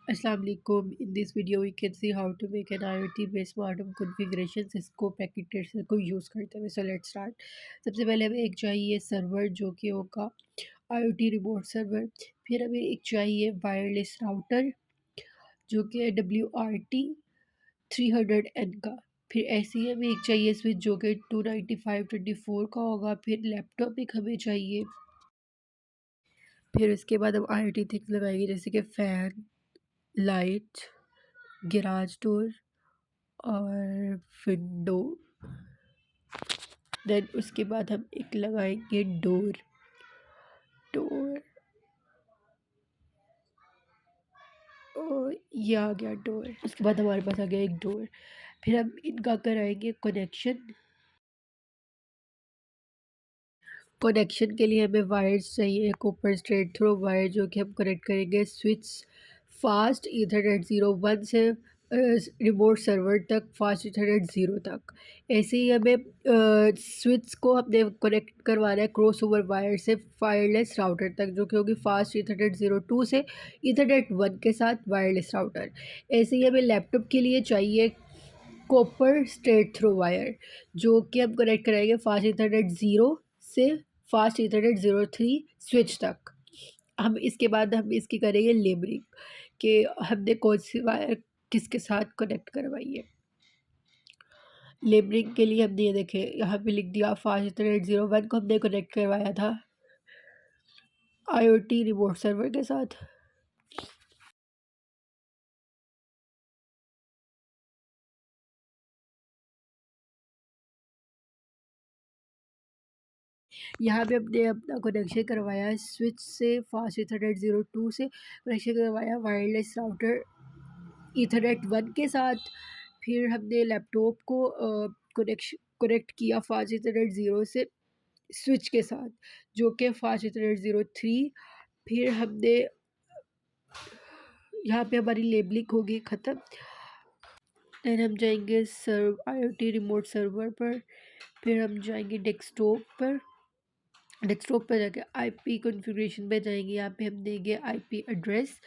Assalamu alaikum. In this video, we can see how to make an IoT-based smart home configuration Cisco packet tracer को use करते हुए. So let's start. सबसे पहले हमें एक चाहिए सर्वर जो कि होगा IoT रिमोट सर्वर. फिर हमें एक चाहिए वायरलेस राउटर जो कि है WRT 300N का. फिर ऐसे ही हमें एक चाहिए स्विच जो कि 295/24 का होगा. फिर लैपटॉप एक हमें चाहिए. फिर उसके बाद हम IoT थिंग्स लगाएंगे जैसे कि फ़ैन, लाइट, गैराज डोर और विंडो. देन उसके बाद हम एक लगाएंगे डोर. डोर और ये आ गया डोर. उसके बाद हमारे पास आ गया एक डोर. फिर हम इनका कराएंगे कनेक्शन. कनेक्शन के लिए हमें वायर्स चाहिए. कॉपर स्ट्रेट थ्रो वायर जो कि हम कनेक्ट करेंगे स्विच फास्ट ईथरनेट 01 से रिमोट सर्वर तक फास्ट ईथरनेट 0 तक. ऐसे ही हमें स्विच को हमने कनेक्ट करवाना है क्रॉस ओवर वायर से वायरलेस राउटर तक जो कि होगी फास्ट ईथरनेट 02 से ईथरनेट 1 के साथ वायरलेस राउटर. ऐसे ही हमें लैपटॉप के लिए चाहिए कॉपर स्ट्रेट थ्रो वायर जो कि हम कनेक्ट कराएंगे फास्ट ईथरनेट 0 से फास्ट ईथरनेट 03 स्विच तक. हम इसके बाद हम इसकी करेंगे लेबलिंग कि हमने कौन सी वायर किसके साथ कनेक्ट करवाई है. लेबलिंग के लिए हमने ये देखे यहाँ पे लिख दिया फास्ट ईथरनेट 01 को हमने कनेक्ट करवाया था IoT रिमोट सर्वर के साथ. यहाँ पे हमने अपना कनेक्शन करवाया स्विच से फास्ट ईथरनेट 02 से कनेक्शन करवाया वायरलेस राउटर ईथरनेट 1 के साथ. फिर हमने लैपटॉप को कनेक्ट किया फास्ट ईथरनेट 0 से स्विच के साथ जो कि फास्ट ईथरनेट 03. फिर हमने यहाँ पे हमारी लेबलिंग होगी ख़त्म. देन हम जाएंगे IoT रिमोट सर्वर पर. फिर हम जाएंगे डेस्कटॉप पर. डेस्कटॉप पर जाके IP कॉन्फ़िगरेशन पे जाएंगे. यहाँ पे हम देंगे IP एड्रेस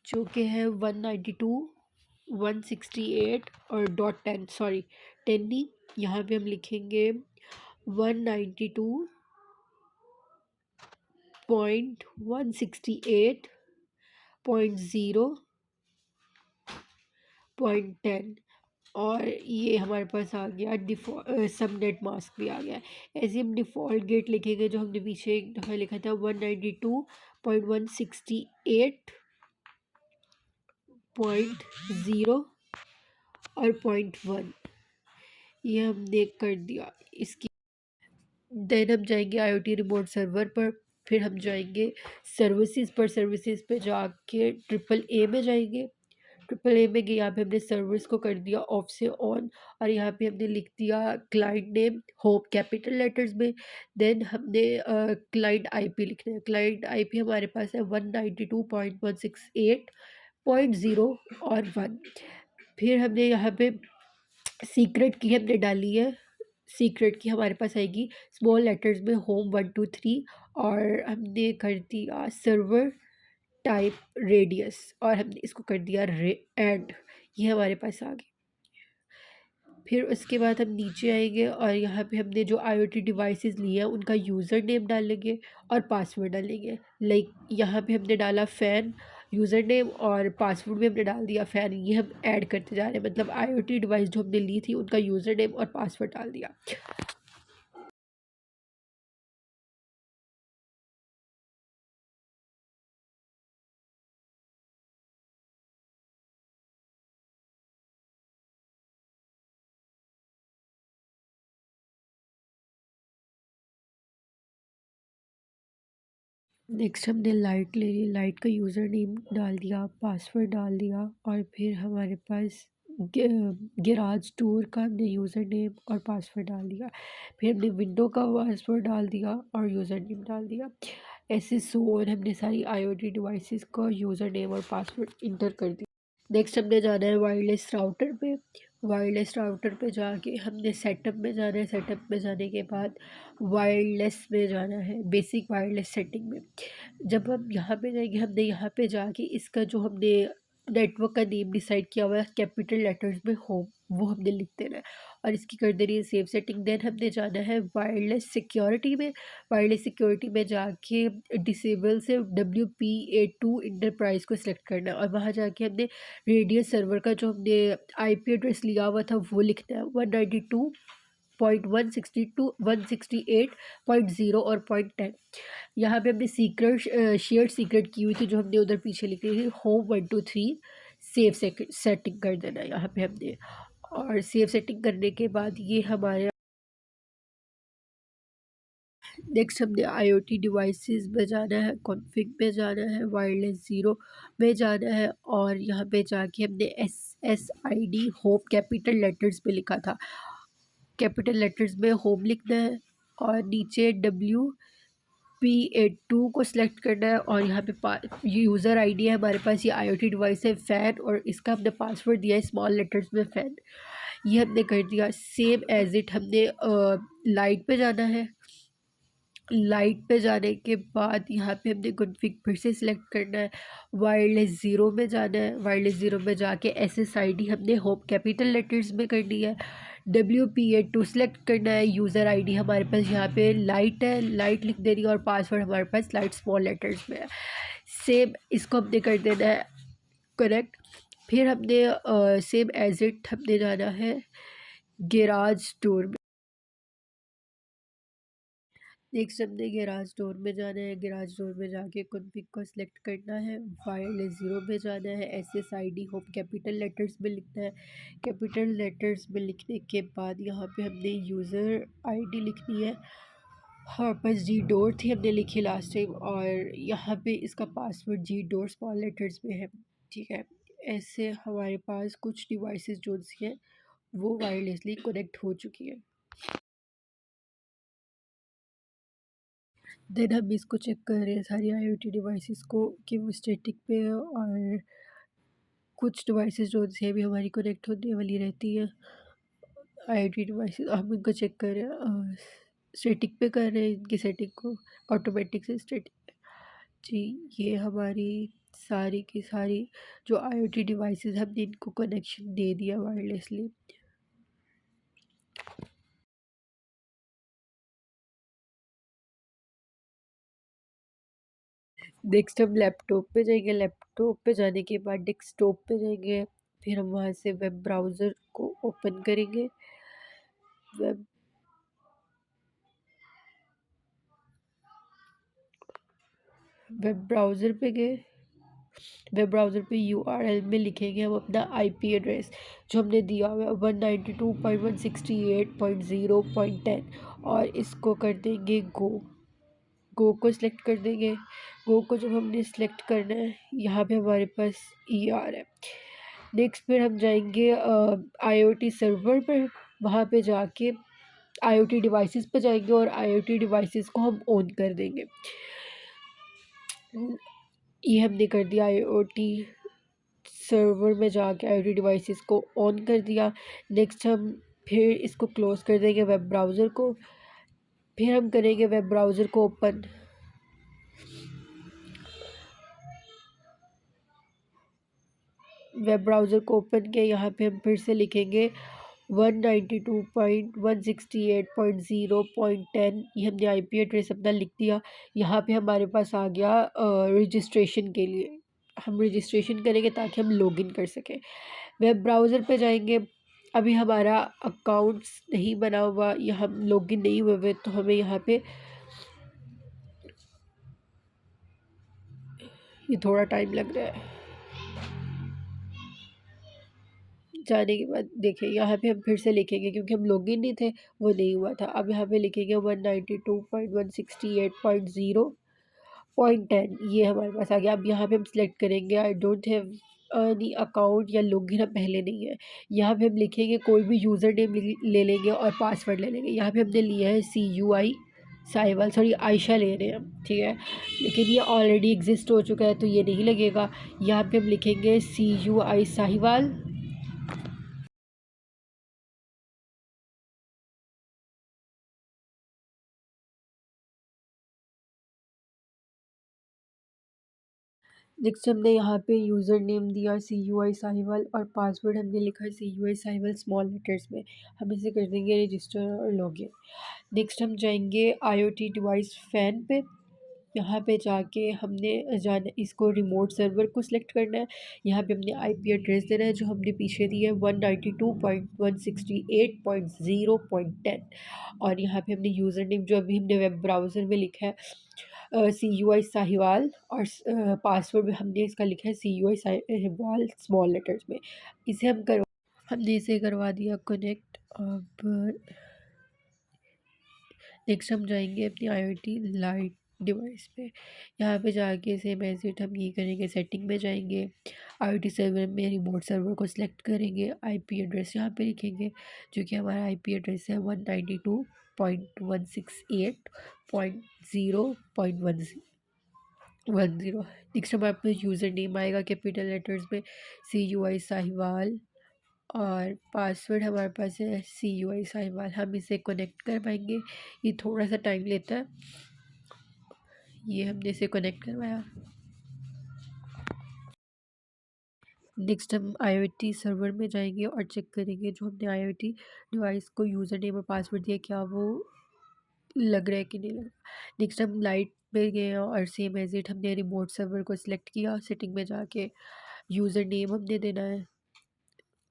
जो कि है 192.168 और .10 सॉरी 10 नहीं. यहाँ पे हम लिखेंगे 192.168.0.10 और ये हमारे पास आ गया डिफ़ॉल्ट सबनेट मास्क भी आ गया. ऐसे हम डिफ़ॉल्ट गेट लिखेंगे जो हमने पीछे एक दफ़ा लिखा था 192.168.0 और 0.1. ये हमने कर दिया इसकी. देन हम जाएंगे IoT रिमोट सर्वर पर. फिर हम जाएंगे सर्विसेज पर. सर्विसेज पे जाके AAA में जाएंगे. AAA में गए यहाँ पे हमने सर्विस को कर दिया ऑफ से ऑन और यहाँ पे हमने लिख दिया client name home capital letters में. देन हमने क्लाइंट IP लिखना है. क्लाइंट IP हमारे पास है 192.168.0 और 1. फिर हमने यहाँ पे सीक्रेट की हमने डाली है. सीक्रेट की हमारे पास आएगी स्मॉल लेटर्स में होम 123 और हमने कर दिया सर्वर टाइप रेडियस और हमने इसको कर दिया एंड. ये हमारे पास आ गई. फिर उसके बाद हम नीचे आएंगे और यहाँ पे हमने जो IoT डिवाइसेस लिए हैं उनका यूज़र नेम डालेंगे और पासवर्ड डालेंगे. लाइक यहाँ पे हमने डाला फ़ैन यूज़र नेम और पासवर्ड भी हमने डाल दिया फ़ैन. ये हम ऐड करते जा रहे हैं मतलब IoT डिवाइस जो हमने ली थी उनका यूज़र नेम और पासवर्ड डाल दिया. नेक्स्ट हमने लाइट ले ली. लाइट का यूज़र नेम डाल दिया पासवर्ड डाल दिया और फिर हमारे पास गैराज टूर का हमने यूज़र नेम और पासवर्ड डाल दिया. फिर हमने विंडो का पासवर्ड डाल दिया और यूज़र नेम डाल दिया. ऐसे सो और हमने सारी IoT डिवाइसेस का यूज़र नेम और पासवर्ड इंटर कर दिया. नेक्स्ट हमने जाना है वायरलेस राउटर पे. वायरलेस राउटर पे जाके हमने सेटअप में जाना है. सेटअप में जाने के बाद वायरलेस में जाना है बेसिक वायरलेस सेटिंग में. जब हम यहाँ पे जाएंगे हमने यहाँ पे जाके इसका जो हमने नेटवर्क का नेम डिसाइड किया हुआ है कैपिटल लेटर्स में होम, वो हमने लिख देना है और इसकी कर देनी है सेव सेटिंग। देन हमने जाना है वायरलेस सिक्योरिटी में। वायरलेस सिक्योरिटी में जाके डिसेबल से WPA2 इंटरप्राइज को सिलेक्ट करना है और वहाँ जाके हमने रेडियस सर्वर का जो हमने IP एड्रेस लिया हुआ था वो लिखना है 192.168.0 और .10। यहाँ पे हमने सीक्रेट शेयर्ड सीक्रेट की हुई थी जो हमने उधर पीछे लिखी थी होम 123। सेव सेटिंग कर देना है यहाँ पे हमने। और सेव सेटिंग करने के बाद ये हमारे नेक्स्ट हमने IoT डिवाइसेस में जाना है, कॉन्फ़िग में जाना है, वायरलेस ज़ीरो में जाना है और यहाँ पे जाके हमने SSID होम कैपिटल लेटर्स में लिखा था, कैपिटल लेटर्स में होम लिखना है और नीचे WPA2 को सिलेक्ट करना है और यहाँ पे यूज़र आईडी है हमारे पास, ये IoT डिवाइस है फ़ैन और इसका हमने पासवर्ड दिया है स्मॉल लेटर्स में फ़ैन। ये हमने कर दिया। सेम एज इट हमने लाइट पे जाना है। लाइट पे जाने के बाद यहाँ पे हमने कॉन्फ़िग फिर से सिलेक्ट करना है। वायरलेस ज़ीरो में जाना है। वायरलेस ज़ीरो में जाके SSID हमने होम कैपिटल लेटर्स में करनी है। WPA2 सिलेक्ट करना है। यूज़र आईडी हमारे पास यहाँ पे लाइट है, लाइट लिख देनी है और पासवर्ड हमारे पास लाइट स्मॉल लेटर्स में है। सेम इसको हमने कर देना है करेक्ट। फिर हमने सेम एज इट हमने जाना है गैराज डोर में। नेक्स्ट हमने गैराज डोर में जाना है। गैराज डोर में जाके कॉन्फ़िग को सिलेक्ट करना है। वायरलेस ज़ीरो में जाना है। SSID होम कैपिटल लेटर्स में लिखना है। कैपिटल लेटर्स में लिखने के बाद यहाँ पे हमने यूज़र आईडी लिखनी है। हमारे पास जी डोर थी हमने लिखी लास्ट टाइम और यहाँ पे इसका पासवर्ड जी डोर स्मॉल लेटर्स में है। ठीक है, ऐसे हमारे पास कुछ डिवाइसेस जो सी हैं वो वायरलेसली कनेक्ट हो चुकी है। देन हम इसको चेक कर रहे हैं सारी IoT डिवाइसेस को कि वो स्टैटिक पे है और कुछ डिवाइसेस जो से भी हमारी कनेक्ट होने वाली रहती है। IoT डिवाइसेस हम इनको चेक कर रहे हैं, स्टैटिक पे कर रहे हैं इनकी सेटिंग को, ऑटोमेटिक से स्टैटिक। जी, ये हमारी सारी की सारी जो IoT डिवाइसेस हमने इनको कनेक्शन दे दिया वायरलेसली। नेक्स्ट हम लैपटॉप पे जाएंगे। लैपटॉप पे जाने के बाद डेस्कटॉप पे जाएंगे। फिर हम वहाँ से वेब ब्राउज़र को ओपन करेंगे। वेब वेब ब्राउज़र पे गए। वेब ब्राउज़र पे URL में लिखेंगे हम अपना IP एड्रेस जो हमने दिया हुआ है 192.168.0.10 और इसको कर देंगे गो को सिलेक्ट कर देंगे। गो को जब हमने सिलेक्ट करना है यहाँ पे हमारे पास ER है। नेक्स्ट फिर हम जाएंगे IoT सर्वर पर। वहाँ पे जाके IoT डिवाइसेस पे जाएंगे और IoT डिवाइसेस को हम ऑन कर देंगे। ये हमने कर दिया IoT सर्वर में जाके IoT डिवाइसेस को ऑन कर दिया। नेक्स्ट हम फिर इसको क्लोज़ कर देंगे वेब ब्राउज़र को। फिर हम करेंगे वेब ब्राउज़र को ओपन। वेब ब्राउज़र को ओपन किया, यहाँ पे हम फिर से लिखेंगे 192.168.0.10। ये हमने IP एड्रेस अपना लिख दिया। यहाँ पे हमारे पास आ गया रजिस्ट्रेशन के लिए। हम रजिस्ट्रेशन करेंगे ताकि हम लॉगिन कर सकें। वेब ब्राउज़र पे जाएंगे। अभी हमारा अकाउंट्स नहीं बना हुआ या हम लॉगिन नहीं हुए हुए तो हमें यहाँ पे ये थोड़ा टाइम लग रहा है। जाने के बाद देखिए यहाँ पे हम फिर से लिखेंगे क्योंकि हम लॉगिन नहीं थे, वो नहीं हुआ था। अब यहाँ पे लिखेंगे 192.168.0.10। ये हमारे पास आ गया। अब यहाँ पे हम सिलेक्ट करेंगे I don't have any account या लॉगिन हम पहले नहीं है। यहाँ पे हम लिखेंगे कोई भी यूज़र नेम ले लेंगे और पासवर्ड ले लेंगे। यहाँ पे हमने लिया है CUI साहिवाल, सॉरी आयशा ले रहे हैं हम, ठीक है, लेकिन ये ऑलरेडी एग्जिस्ट हो चुका है तो ये नहीं लगेगा। यहाँ पे हम लिखेंगे CUI साहिवाल। नेक्स्ट हमने यहाँ पे यूज़र नेम दिया CUI साहिवाल और पासवर्ड हमने लिखा CUI साहिवाल स्मॉल लेटर्स में। हम इसे कर देंगे रजिस्टर और लॉगिन। नेक्स्ट हम जाएंगे IoT डिवाइस फ़ैन पे। यहाँ पे जाके हमने जाना इसको रिमोट सर्वर को सिलेक्ट करना है। यहाँ पे हमने IP एड्रेस देना है जो हमने पीछे दिया है 192.168.0.10 और यहाँ पे हमने यूज़र नेम जो अभी हमने वेब ब्राउज़र में लिखा है CUI साहिवाल और पासवर्ड में हमने इसका लिखा है CUI साहिवाल स्मॉल लेटर्स में। इसे हमने इसे करवा दिया कनेक्ट। अब नेक्स्ट हम जाएंगे अपनी IoT लाइट डिवाइस पे। यहाँ पे जाके सेम एज इट हम ये करेंगे, सेटिंग में जाएंगे, IoT सर्वर में रिमोट सर्वर को सिलेक्ट करेंगे, IP एड्रेस यहाँ पे लिखेंगे जो कि हमारा IP एड्रेस है 192.168.0.10। नेक्स्ट हमारे पास यूज़र नेम आएगा कैपिटल लेटर्स में CUI साहिवाल और पासवर्ड हमारे पास है CUI साहिवाल। हम इसे कनेक्ट कर पाएंगे, ये थोड़ा सा टाइम लेता है। ये हमने इसे कनेक्ट करवाया। नेक्स्ट हम IoT सर्वर में जाएंगे और चेक करेंगे जो हमने IoT डिवाइस को यूज़र नेम और पासवर्ड दिया क्या वो लग रहा है कि नहीं लग रहा। नेक्स्ट हम लाइट पे गए और सेम एज इट हमने रिमोट सर्वर को सिलेक्ट किया। सेटिंग में जाके यूज़र नेम हमने देना है,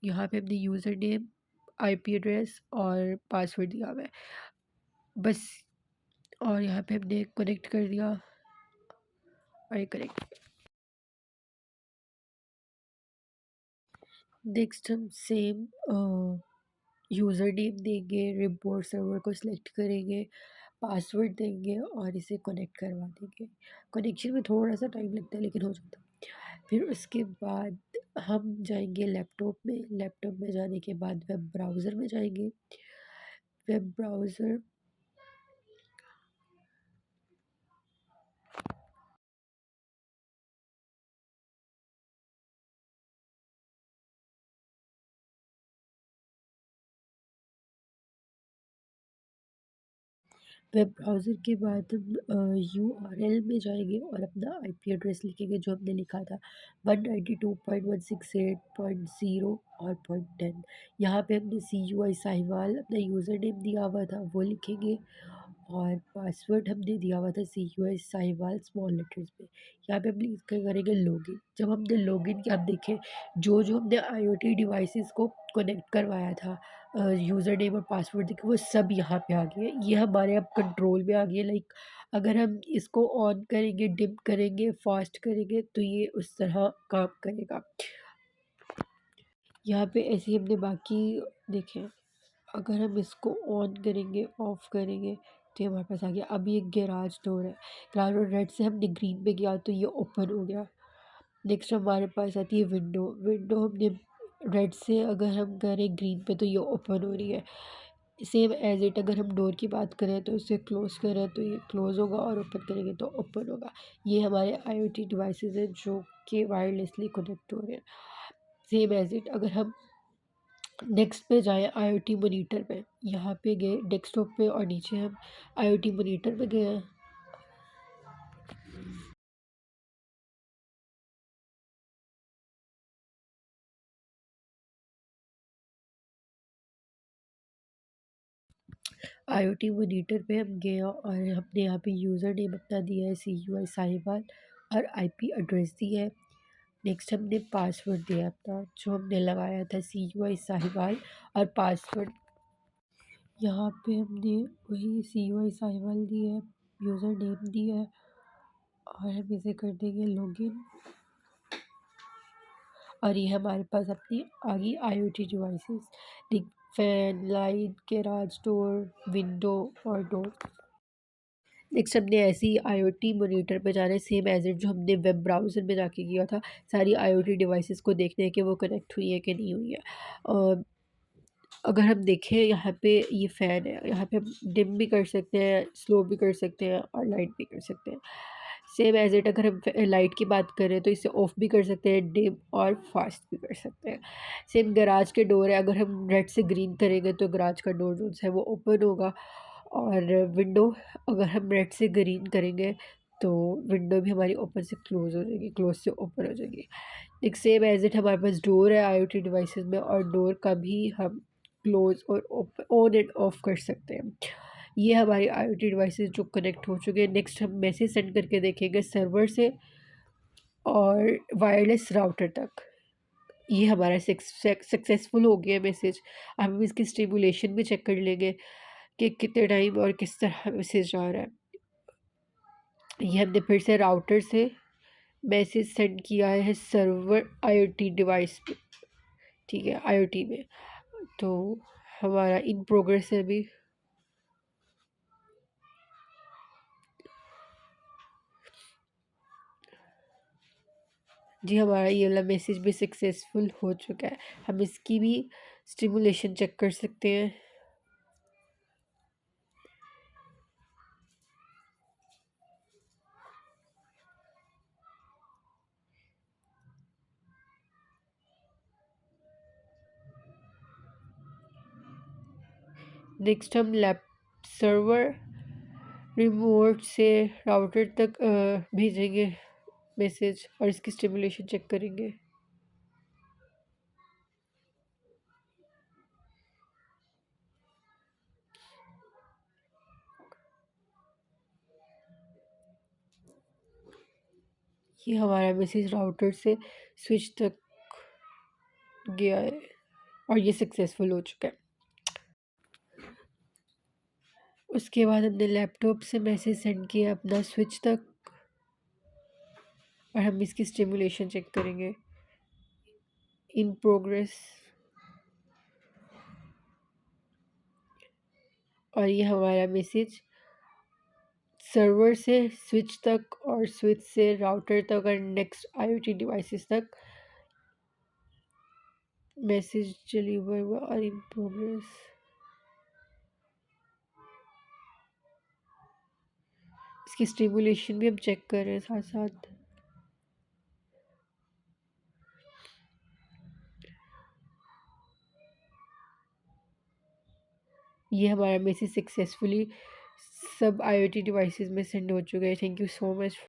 यहाँ पे हमने यूज़र नेम, IP एड्रेस और पासवर्ड दिया हुआ है बस। और यहाँ पे हमने कनेक्ट कर दिया और ये कनेक्ट। नेक्स्ट हम सेम यूज़र नेम देंगे, रिपोर्ट सर्वर को सिलेक्ट करेंगे, पासवर्ड देंगे और इसे कनेक्ट करवा देंगे। कनेक्शन में थोड़ा सा टाइम लगता है लेकिन हो जाता है। फिर उसके बाद हम जाएंगे लैपटॉप में। लैपटॉप में जाने के बाद वेब ब्राउज़र में जाएंगे। वेब ब्राउज़र वेब ब्राउज़र के बाद हम URL में जाएंगे और अपना IP एड्रेस लिखेंगे जो हमने लिखा था 192.168.0 और .10। यहाँ पे हमने CUI साहिवाल अपना यूज़र नेम दिया हुआ था वो लिखेंगे और पासवर्ड हमने दिया हुआ था CUI साहिवाल स्मॉल लेटर्स में। यहाँ पे हम करेंगे लॉगिन। जब हमने लॉगिन किया, आप देखें जो जो हमने IoT डिवाइसेस को कनेक्ट करवाया था यूज़र नेम और पासवर्ड देके वो सब यहाँ पे आ गए। ये हमारे अब कंट्रोल में आ गया। लाइक अगर हम इसको ऑन करेंगे, डिम करेंगे, फास्ट करेंगे तो ये उस तरह काम करेगा। यहाँ पे ऐसे ही हमने बाकी देखें, अगर हम इसको ऑन करेंगे, ऑफ करेंगे तो ये हमारे पास आ गया। अब ये गैराज डोर है, गैराज डोर रेड से हमने ग्रीन पे किया तो ये ओपन हो गया। नेक्स्ट हमारे पास आती है विंडो। विंडो हमने रेड से अगर हम करें ग्रीन पे तो ये ओपन हो रही है। सेम एज इट अगर हम डोर की बात करें तो इसे क्लोज़ करें तो ये क्लोज़ होगा और ओपन करेंगे तो ओपन होगा। ये हमारे IoT डिवाइसेस हैं जो कि वायरलेसली कनेक्ट हो रहे हैं। सेम एज इट अगर हम नेक्स्ट पे जाएँ IoT मॉनिटर पे, यहाँ पे गए डेस्कटॉप पे और नीचे हम IoT मॉनिटर पे गए हैं। IoT मॉनिटर पे हम गए और हमने यहाँ पे यूज़र नेम अपना दिया है CUI साहिवाल और IP एड्रेस दिया है। नेक्स्ट हमने पासवर्ड दिया अपना जो हमने लगाया था CUI साहिवाल और पासवर्ड यहाँ पे हमने वही CUI साहिवाल दिया है, यूज़र नेम दिया है और हम इसे कर देंगे लॉगिन। और ये हमारे पास अपनी आ गई IoT devices, fan, light, garage door, window और डोर। नेक्स्ट हमने ऐसे ही IoT मॉनिटर पे जाना है सेम एज इट जो हमने वेब ब्राउज़र में जाके किया था। सारी IoT डिवाइसेस को देखना है कि वो कनेक्ट हुई है कि नहीं हुई है। अगर हम देखें यहाँ पे ये फ़ैन है, यहाँ पे हम डिम भी कर सकते हैं, स्लो भी कर सकते हैं और लाइट भी कर सकते हैं। सेम एज इट अगर हम लाइट की बात करें तो इसे ऑफ़ भी कर सकते हैं, डिम और फास्ट भी कर सकते हैं। सेम गराज के डोर है, अगर हम रेड से ग्रीन करेंगे तो गराज का डोर जो है वो ओपन होगा। और विंडो अगर हम रेड से ग्रीन करेंगे तो विंडो भी हमारी ओपन से क्लोज़ हो जाएगी, क्लोज़ से ओपन हो जाएगी। एक सेम एज़ इट हमारे पास डोर है आईओटी डिवाइसेस में, और डोर का भी हम क्लोज़ और ऑन एंड ऑफ कर सकते हैं। ये हमारी आईओटी डिवाइसेस जो कनेक्ट हो चुके हैं। नेक्स्ट हम मैसेज सेंड करके देखेंगे सर्वर से और वायरलेस राउटर तक। ये हमारा सक्सेसफुल हो गया मैसेज। अब हम इसकी स्टिमुलेशन भी चेक कर लेंगे कि कितने टाइम और किस तरह मैसेज आ रहा है। ये हमने फिर से राउटर से मैसेज सेंड किया है सर्वर आईओटी डिवाइस पे, ठीक है, आईओटी में। तो हमारा इन प्रोग्रेस है अभी। जी हमारा ये वाला मैसेज भी सक्सेसफुल हो चुका है। हम इसकी भी स्टिमुलेशन चेक कर सकते हैं। नेक्स्ट हम लैप सर्वर रिमोट से राउटर तक भेजेंगे मैसेज और इसकी स्टिमुलेशन चेक करेंगे। ये हमारा मैसेज राउटर से स्विच तक गया है और ये सक्सेसफुल हो चुका है। उसके बाद हमने लैपटॉप से मैसेज सेंड किया अपना स्विच तक, और हम इसकी स्टिमुलेशन चेक करेंगे। In progress. और ये हमारा मैसेज सर्वर से स्विच तक और स्विच से राउटर तक और नेक्स्ट आईओटी डिवाइसेस तक मैसेज डिलीवर हुआ और इन प्रोग्रेस। इसकी स्टिमुलेशन भी हम चेक कर रहे हैं साथ साथ। ये हमारा मैसेज सक्सेसफुली सब आईओटी डिवाइसेस में सेंड हो चुका है। Thank you so much.